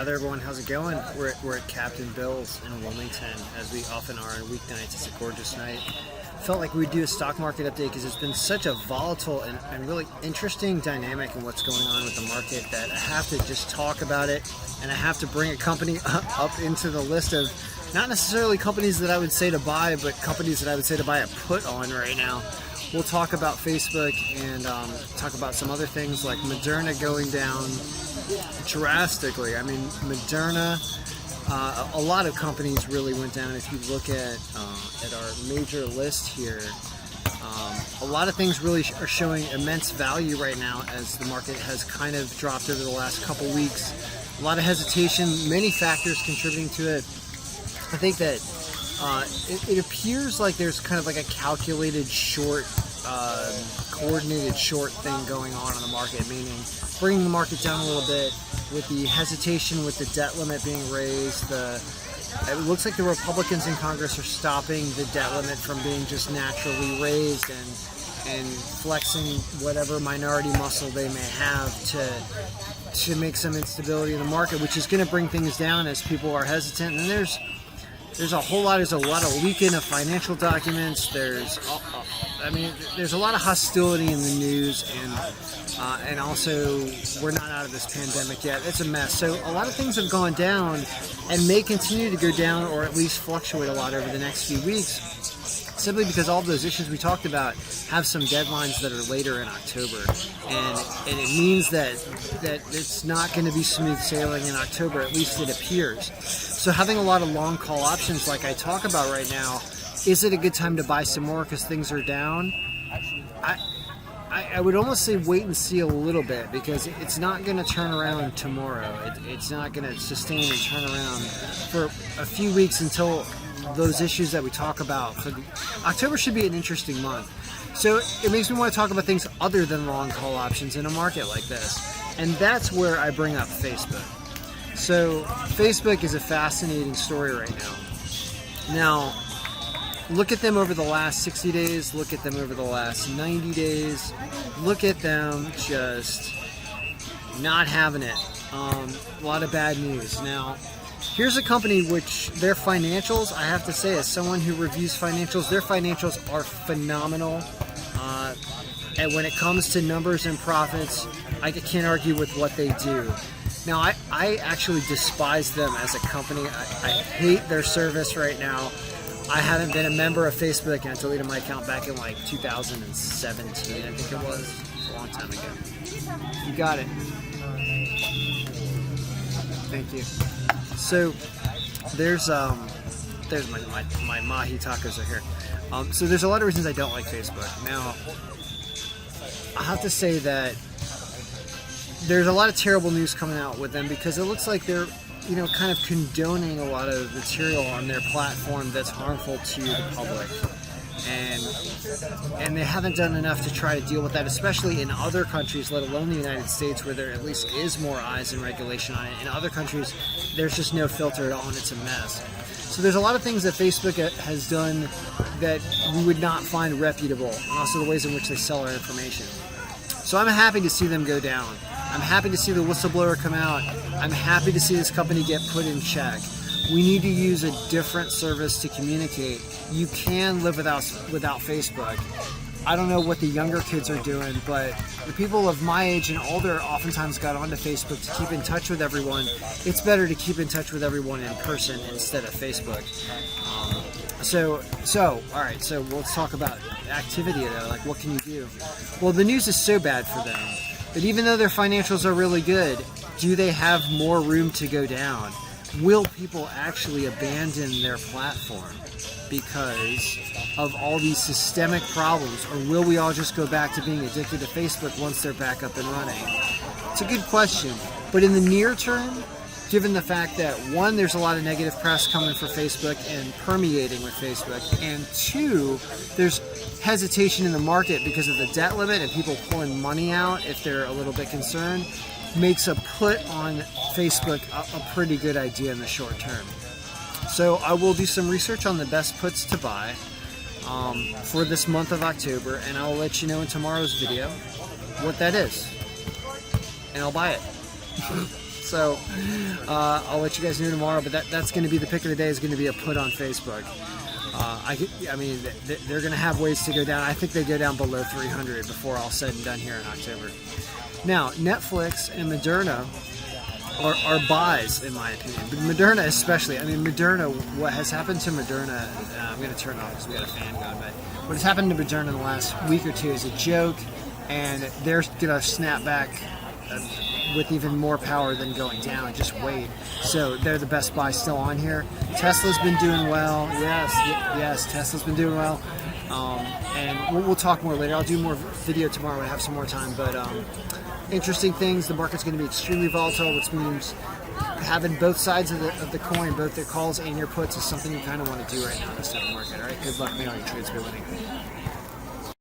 there, everyone? How's it going? We're at Captain Bill's in Wilmington, as we often are on weeknights. It's a gorgeous night. Felt like we'd do a stock market update because it's been such a volatile and really interesting dynamic in what's going on with the market that I have to just talk about it, and I have to bring a company up into the list of not necessarily companies that I would say to buy, but companies that I would say to buy a put on right now. We'll talk about Facebook and talk about some other things like Moderna going down drastically. I mean, Moderna, a lot of companies really went down. If you look at our major list here, a lot of things really are showing immense value right now as the market has kind of dropped over the last couple weeks. A lot of hesitation, many factors contributing to it. I think that it appears like there's kind of like a calculated short, coordinated short thing going on in the market, meaning bringing the market down a little bit with the hesitation with the debt limit being raised. It looks like the Republicans in Congress are stopping the debt limit from being just naturally raised and flexing whatever minority muscle they may have to make some instability in the market, which is going to bring things down as people are hesitant. And there's a lot of leaking of financial documents. There's a lot of hostility in the news, and also we're not out of this pandemic yet. It's a mess. So a lot of things have gone down and may continue to go down, or at least fluctuate a lot over the next few weeks, simply because all of those issues we talked about have some deadlines that are later in October, and it means that it's not going to be smooth sailing in October. At least it appears. So having a lot of long call options like I talk about right now, is it a good time to buy some more because things are down? I would almost say wait and see a little bit, because it's not going to turn around tomorrow. It's not going to sustain and turn around for a few weeks until those issues that we talk about. October should be an interesting month. So it makes me want to talk about things other than long call options in a market like this. And that's where I bring up Facebook. So Facebook is a fascinating story right now. Now, look at them over the last 60 days, look at them over the last 90 days, look at them just not having it. A lot of bad news. Now, here's a company which their financials, I have to say, as someone who reviews financials, their financials are phenomenal. And when it comes to numbers and profits, I can't argue with what they do. Now, I actually despise them as a company. I hate their service right now. I haven't been a member of Facebook, and I deleted my account back in like 2017, I think it was. It's a long time ago. You got it. Thank you. So there's my mahi tacos are here. So there's a lot of reasons I don't like Facebook. Now, I have to say that there's a lot of terrible news coming out with them, because it looks like they're, kind of condoning a lot of material on their platform that's harmful to the public. And they haven't done enough to try to deal with that, especially in other countries, let alone the United States, where there at least is more eyes and regulation on it. In other countries, there's just no filter at all, and it's a mess. So there's a lot of things that Facebook has done that we would not find reputable, and also the ways in which they sell our information. So I'm happy to see them go down. I'm happy to see the whistleblower come out. I'm happy to see this company get put in check. We need to use a different service to communicate. You can live without Facebook. I don't know what the younger kids are doing, but the people of my age and older oftentimes got onto Facebook to keep in touch with everyone. It's better to keep in touch with everyone in person instead of Facebook. All right, so let's talk about activity though. Like, what can you do? Well, the news is so bad for them that even though their financials are really good, do they have more room to go down? Will people actually abandon their platform because of all these systemic problems, or will we all just go back to being addicted to Facebook once they're back up and running? It's a good question, but in the near term, given the fact that, one, there's a lot of negative press coming for Facebook and permeating with Facebook, and two, there's hesitation in the market because of the debt limit and people pulling money out if they're a little bit concerned, makes a put on Facebook a pretty good idea in the short term. So I will do some research on the best puts to buy for this month of October, and I'll let you know in tomorrow's video what that is, and I'll buy it. So I'll let you guys know tomorrow. But that's going to be the pick of the day. Is going to be a put on Facebook. I mean, they're going to have ways to go down. I think they go down below 300 before all said and done here in October. Now, Netflix and Moderna are buys, in my opinion. But Moderna especially. I mean, Moderna, what has happened to Moderna, I'm going to turn it off because we got a fan going, but what has happened to Moderna in the last week or two is a joke, and they're going to snap back with even more power than going down. Just wait. So they're the best buy still on here. Tesla's been doing well. Yes, Tesla's been doing well. And we'll talk more later. I'll do more video tomorrow when I have some more time. But interesting things. The market's going to be extremely volatile, which means having both sides of the coin, both their calls and your puts, is something you kind of want to do right now in the stock market. All right, good luck. May all your trades be winning.